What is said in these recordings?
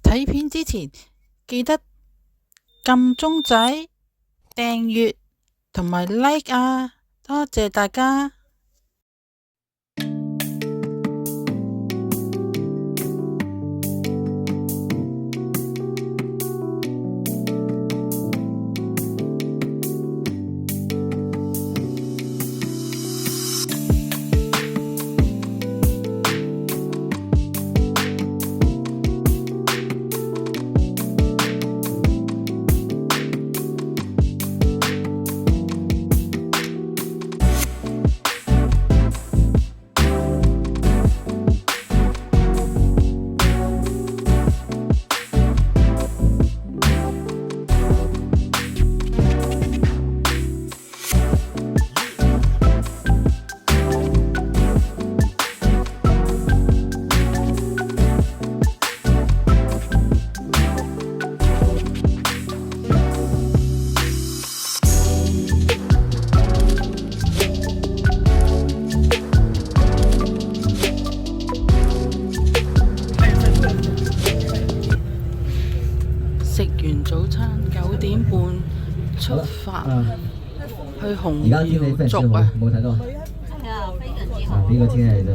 睇片之前記得撳鐘仔、訂閱同埋 like 啊！多謝大家。食完早餐9點半出發去紅苗族啊！冇睇到啊！呢個天氣就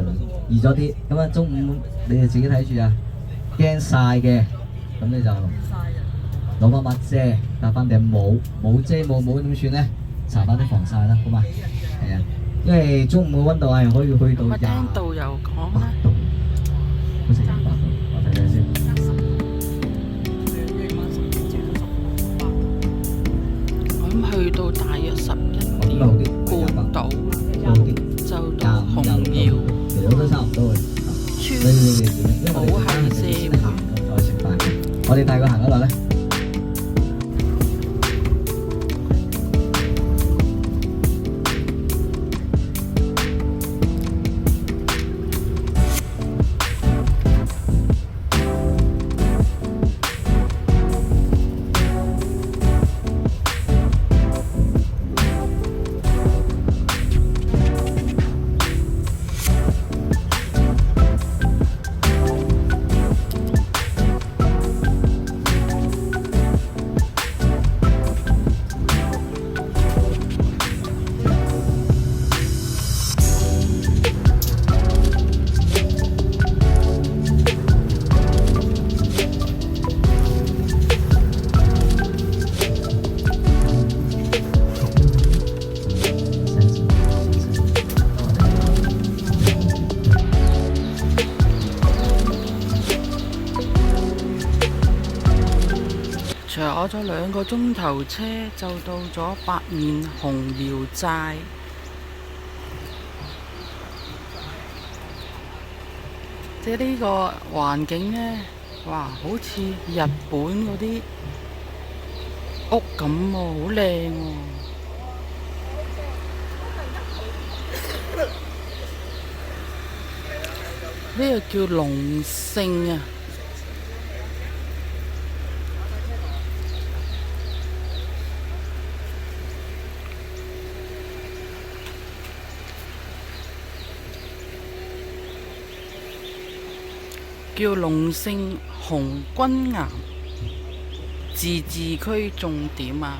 熱咗啲，咁啊中午你哋自己睇住啊！驚曬嘅，咁你就攞翻把遮，搭翻頂帽，冇遮冇帽點算呢？搽翻啲防曬啦，好嘛？係啊，因為中午嘅温度係可以去到我聽導遊講啦28度，好似28度，我睇睇先。咁去到大約11點半度就到紅苗其實都差唔多嘅。村好係社會。再食飯，我哋帶佢行嗰度咧。坐咗2個鐘頭車就到咗八面紅苗寨，即係呢個環境呢，哇，好似日本嗰啲屋咁喎，好靚喎。呢個叫龍勝啊！叫龍勝紅軍岩自治區重點啊！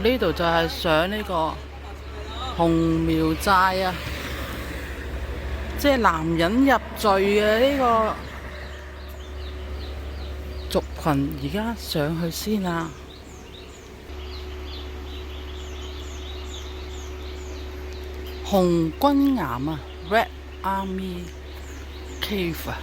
呢度就係上呢個紅苗寨啊，即係男人入贅嘅呢個族群，而家上去先啊！紅軍岩啊 ，Red Army Cave 啊！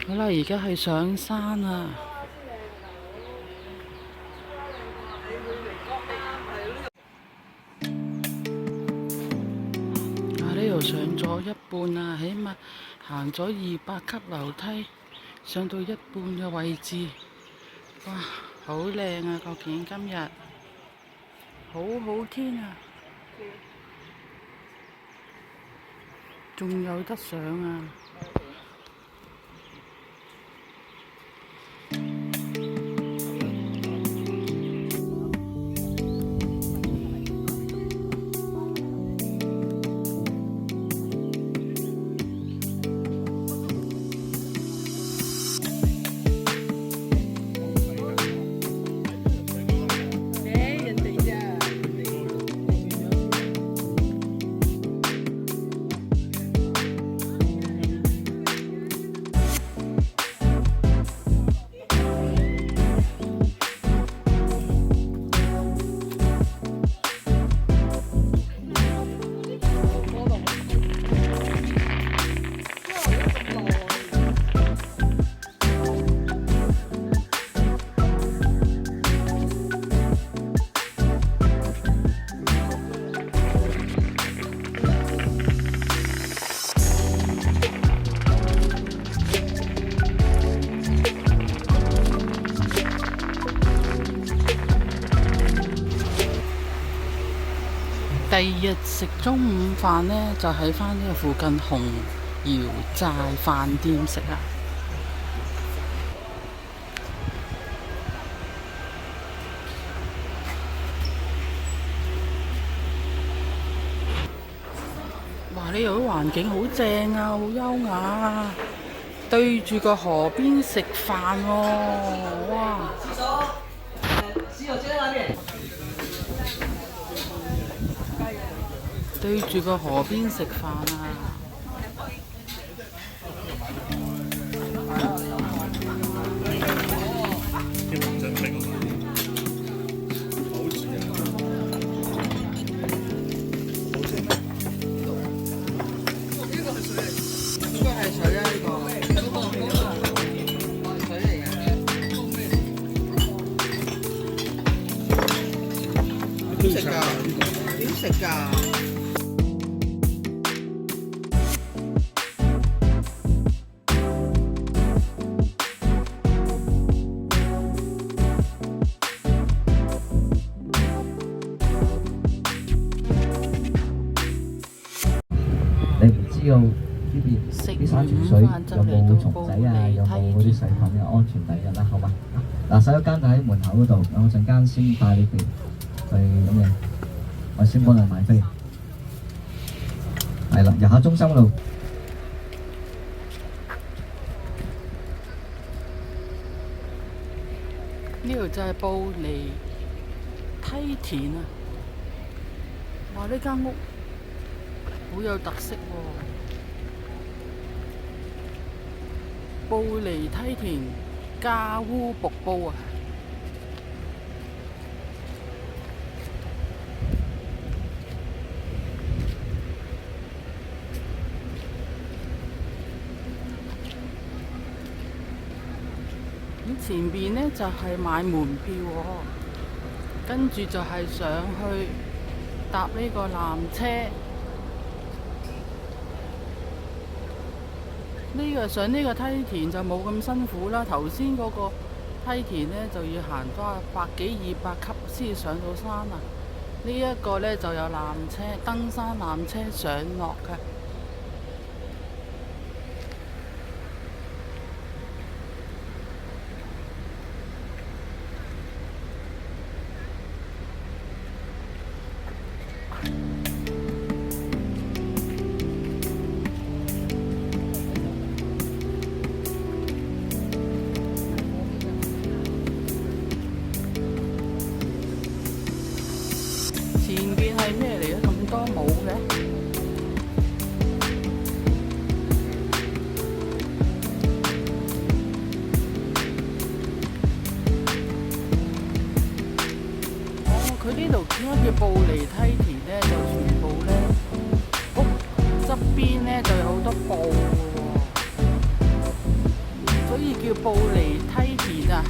好啦，而家係上山啊！呢度上咗一半啊，起碼行咗200級樓梯，上到一半嘅位置。哇，好靚啊個景今日，好好天啊！仲有得上啊！第二日食中午飯呢，就喺返呢個附近紅窯寨飯店食啊！哇！呢度啲環境好正啊，好優雅啊，對住個河邊食飯喎，哇！對住個河邊食飯啊！應該係水啊！呢個水嚟嘅。點食㗎？點食㗎？你唔知道呢邊啲山泉水有冇蟲仔啊，有冇嗰啲細菌啊，安全第一啦，好嘛？嗱，洗手間就喺門口嗰度，我陣間先帶你哋去咁嘅，我先幫你買飛。係啦，入下中心嗰度。呢度就係布利梯田啊！哇！呢間屋好有特色喎，布利梯田加烏瀑布啊！咁前邊呢就係買門票喎，跟住就係上去搭呢個纜車。呢個上呢個梯田就冇咁辛苦啦，頭先嗰個梯田呢就要行多100幾200級先上到山啊！呢一個呢就有纜車，登山纜車上落嘅。前邊係咩嚟嘅？咁多帽嘅？哦，佢呢度點解叫布利梯田呢？就全部呢屋側邊呢就有好多布嘅喎，所以叫布利梯田啊！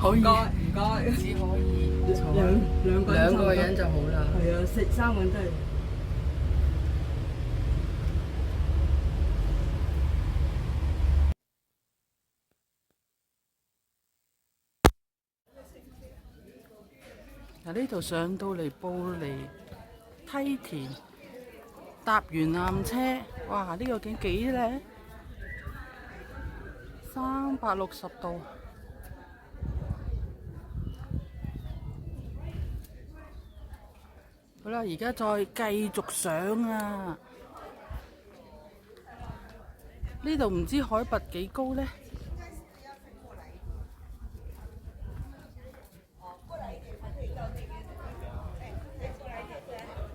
可以唔該，只可以坐兩個人兩個人就好啦。係啊，食三個人都係。嗱，呢度上到嚟布利梯田，搭完纜車，哇！呢個景幾靚，360度。好啦，而家再繼續上啊！呢度唔知海拔幾高呢？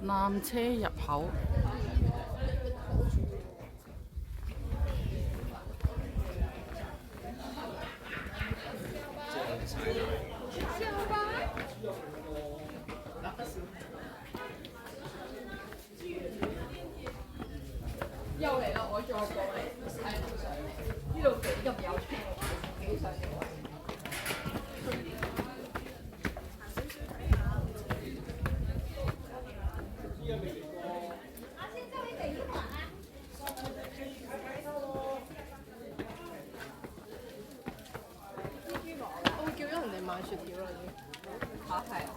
纜車入口。又嚟啦！我再過嚟睇呢度幾咁有趣，幾想要。我會叫咗人哋買雪條啦，已經。嚇係啊！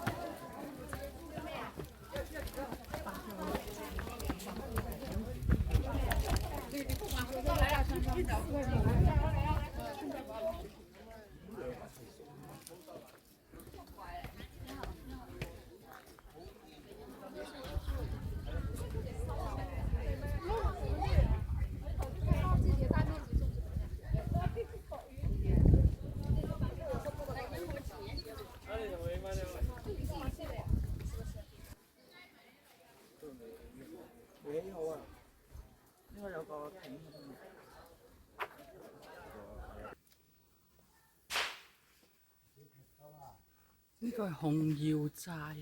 呢個係紅窯寨。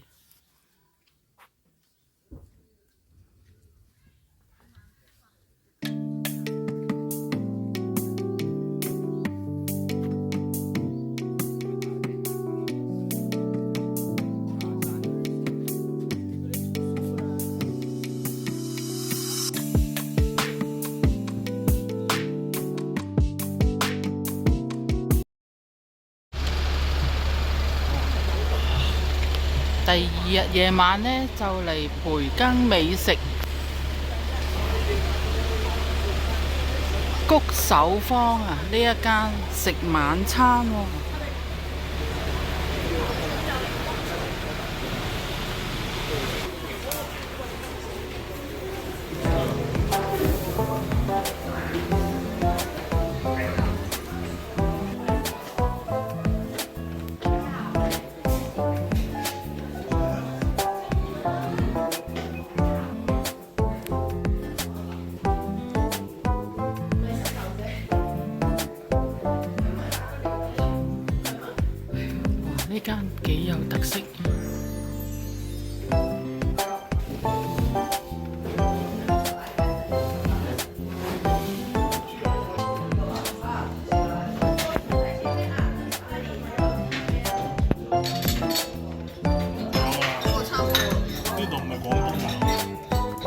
第二日夜晚呢，就嚟培根美食谷手坊啊！呢一間食晚餐喎。呢間幾有特色。呢度唔係廣東㗎，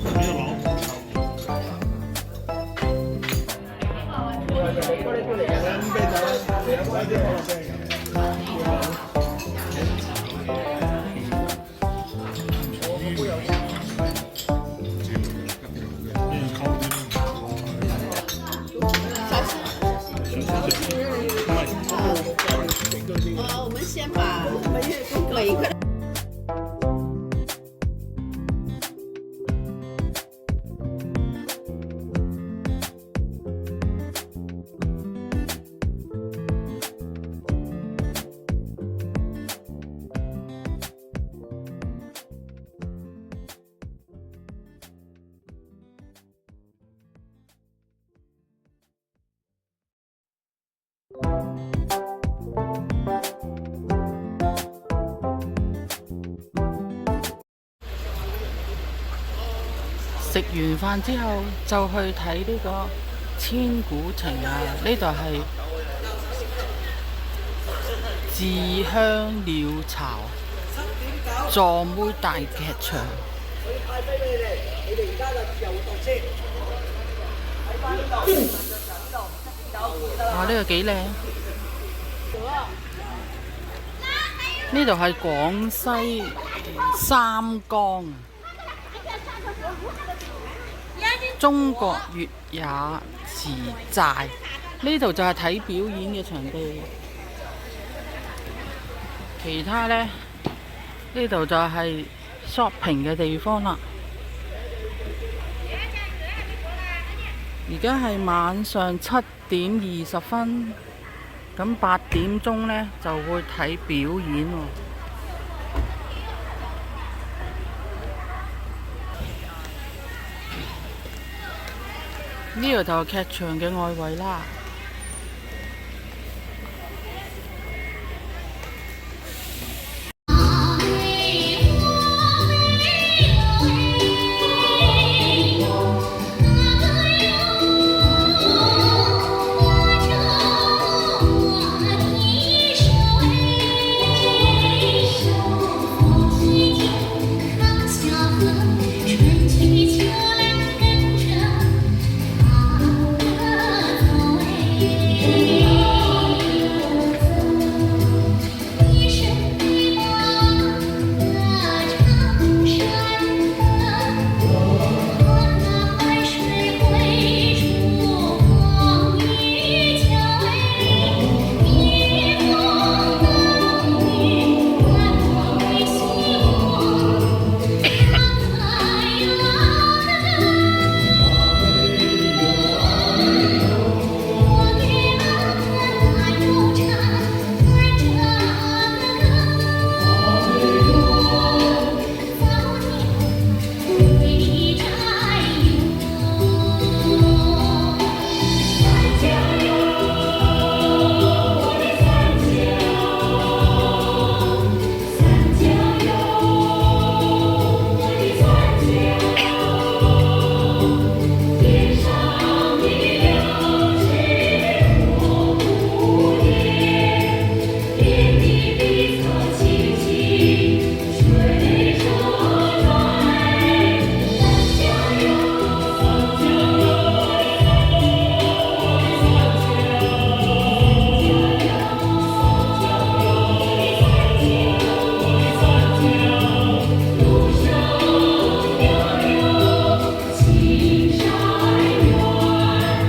呢度攞。我們先把每一個。食完飯之後就去睇呢個千古情啊！呢度係自香鳥巢座妹大劇場。哇！呢個幾靚。呢度係廣西三江中國越也池寨，呢度就係睇表演嘅場地。其他呢，呢度就係 shopping 嘅地方啦。而家係晚上7:20，咁8點鐘呢就會睇表演喎。呢度就係劇場嘅外圍啦。